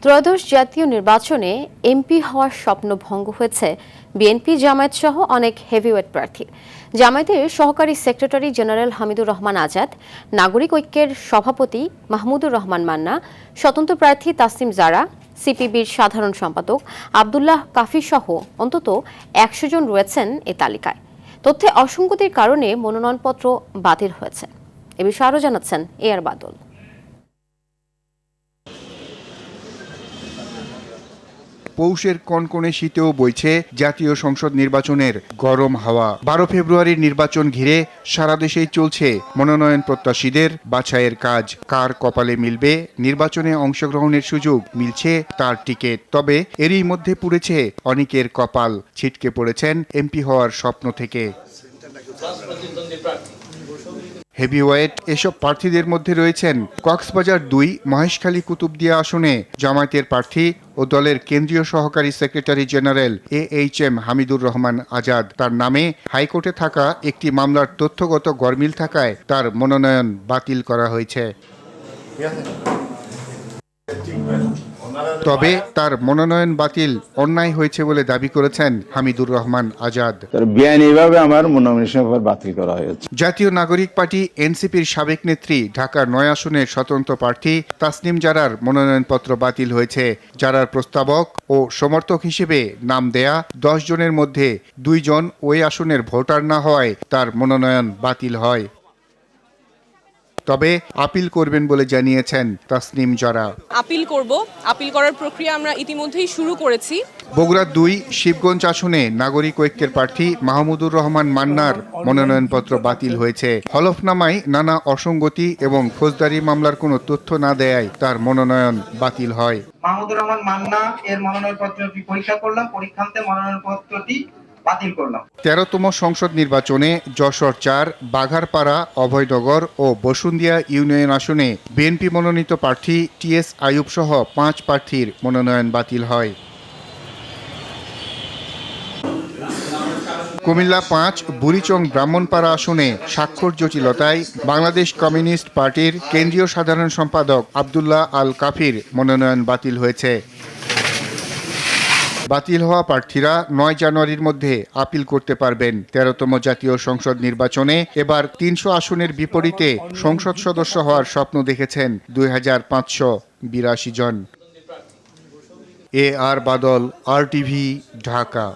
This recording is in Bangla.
ত্রয়োদশ জাতীয় নির্বাচনে এমপি হওয়ার স্বপ্ন ভঙ্গ হয়েছে বিএনপি জামায়াত সহ অনেক হেভিওয়েট প্রার্থীর। জামায়াতের সহকারী সেক্রেটারি জেনারেল হামিদুর রহমান আজাদ, নাগরিক ঐক্যের সভাপতি মাহমুদুর রহমান মান্না, স্বতন্ত্র প্রার্থী তাসনিম জারা, সিপিবির সাধারণ সম্পাদক আব্দুল্লাহ কাফি সহ অন্তত ১০০ জন রয়েছেন এ তালিকায়। তথ্যে অসঙ্গতির কারণে মনোনয়নপত্র বাতিল হয়েছে। এ বিষয়ে আরও জানাচ্ছেন এআর বাদল। পৌষের কনকনে শীতেও বইছে জাতীয় সংসদ নির্বাচনের গরম হাওয়া। ১২ ফেব্রুয়ারির নির্বাচন ঘিরে সারা দেশেই চলছে মনোনয়ন প্রত্যাশীদের বাছাইয়ের কাজ। কার কপালে মিলবে নির্বাচনে অংশগ্রহণের সুযোগ, মিলছে তার টিকিট। তবে এরই মধ্যে পুড়েছে অনেকের কপাল, ছিটকে পড়েছেন এমপি হওয়ার স্বপ্ন থেকে। হেভিওয়েট এসব প্রার্থীদের মধ্যে রয়েছেন কক্সবাজার ২ মহেশখালী কুতুবদিয়া আসনে জামায়াতের প্রার্থী ও দলের কেন্দ্রীয় সহকারী secretary general AHM Hamidur Rahman Azad. তার নামে হাইকোর্টে থাকা একটি মামলার তথ্যগত গরমিল থাকায় তার মনোনয়ন বাতিল করা হয়েছে। তবে তার মনোনয়ন বাতিল অন্যায় হয়েছে বলে দাবি করেছেন হামিদুর রহমান আজাদ। বেআইনিভাবে আমার মনোনয়ন বাতিল করা হয়েছে। জাতীয় নাগরিক পার্টি এনসিপির সাবেক নেত্রী ঢাকার ৯ আসনের স্বতন্ত্র প্রার্থী তাসনিম জারার মনোনয়নপত্র বাতিল হয়েছে। জারার প্রস্তাবক ও সমর্থক হিসেবে নাম দেয়া ১০ জনের মধ্যে ২ জন ওই আসনের ভোটার না হওয়ায় তার মনোনয়ন বাতিল হয়। তবে আপিল করবেন বলে জানিয়েছেন তাসনিম জারা। আপিল করার প্রক্রিয়া আমরা ইতিমধ্যেই শুরু করেছি। বগুড়া ২ শিবগঞ্জ আসনে নাগরিক ঐক্যের প্রার্থী মাহমুদুর রহমান মান্নার মনোনয়নপত্র বাতিল হয়েছে। হলফনামায় নানা অসঙ্গতি এবং ফৌজদারি মামলার কোনো তথ্য না দেয়ায় তার মনোনয়ন বাতিল হয়। মাহমুদুর রহমান মান্না এর মনোনয়নপত্রটি পরীক্ষা করলাম, পরীক্ষান্তে মনোনয়নপত্রটি বাতিল করলাম। ১৩তম সংসদ নির্বাচনে যশোর ৪, বাঘারপাড়া, অভয়নগর ও বসুন্দিয়া ইউনিয়ন আসনে বিএনপি মনোনীত প্রার্থী TS আইয়ুব সহ ৫ প্রার্থীর মনোনয়ন বাতিল হয়। কুমিল্লা ৫ বুড়িচং ব্রাহ্মণপাড়া আসনে স্বাক্ষর জটিলতায় বাংলাদেশ কমিউনিস্ট পার্টির কেন্দ্রীয় সাধারণ সম্পাদক আব্দুল্লাহ আল কাফির মনোনয়ন বাতিল হয়েছে। বাতিল হওয়া প্রার্থীরা ৯ জানুয়ারির মধ্যে আপিল করতে পারবেন। ১৩তম জাতীয় সংসদ নির্বাচনে এবার ৩০০ আসনের বিপরীতে সংসদ সদস্য হওয়ার স্বপ্ন দেখেছেন ২৫৮২ জন। AR বাদল, RTV, ঢাকা।